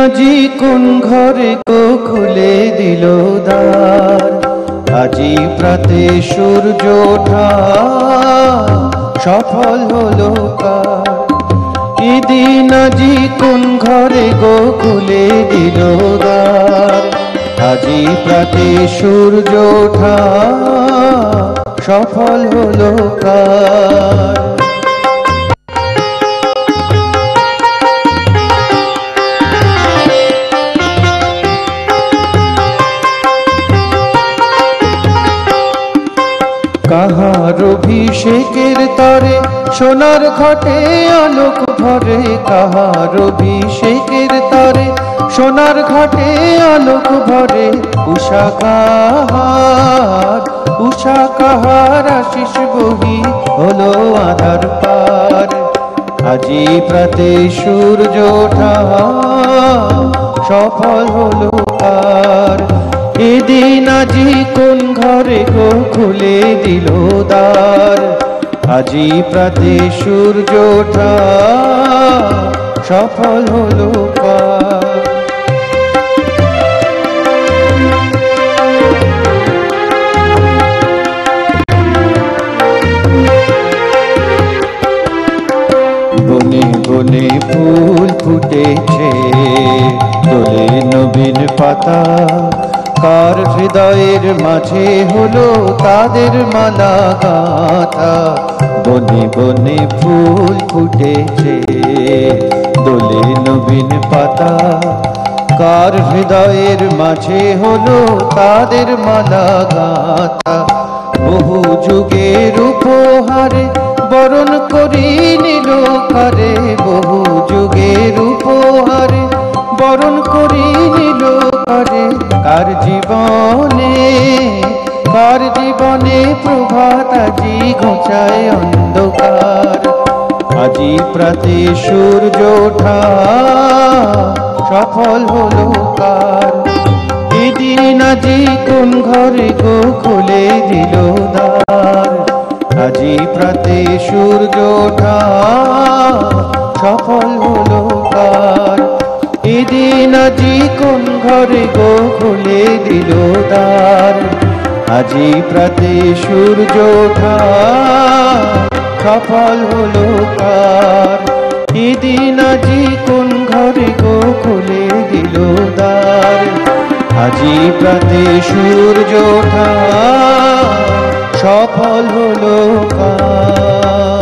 আজি কোন ঘরে গো খুলে দিল দ্বার, আজি প্রাতে সূর্য ওঠা সফল হলো কার। এদিন আজি কোন ঘরে গো খুলে দিল দ্বার, আজি প্রাতে সূর্য ওঠা সফল হলো কার। কাহার অভিষেকের তরে সোনার ঘটে আলোক ভরে, কাহার অভিষেকের তরে সোনার ঘটে আলোক ভরে। উষা কাহার আশিস বহি হলো আধার পার, আজি প্রাতে সূর্য ওঠা সফল হলো কার। এদিন আজি কোন ঘরে গো খুলে দিল দ্বার, আজি প্রাতে সূর্য ওঠা সফল হলো কার। বনে বনে ফুল ফুটেছে, দোলে নবীন পাতা, কার হৃদয়ের মাঝে হলো তাদের মালা গাথা। বনে বনে ফুল ফুটেছে, দোলে নবীন পাতা, কার হৃদয়ের মাঝে হলো তাদের মালা গাথা। বহু যুগের উপহারে বরণ করি নিল কারে, বহু যুগের উপহারে বরণ করি নিল কারে। কার জীবনে প্রভাত আজি ঘোচায় অন্ধকার, আজি প্রাতে সূর্য ওঠা সফল হলো কার। এদিন আজি কোন ঘরে গো খুলে দিল দ্বার, আজি প্রাতে সূর্য ওঠা সফল হলো কার। এদিন আজি কোন ঘরে গো খুলে দিল দ্বার, আজি প্রাতে সূর্য ওঠা সফল হলো কার। এদিন আজি কোন ঘরে গো খুলে দিল দ্বার, আজি প্রাতে সূর্য ওঠা সফল হলো কার।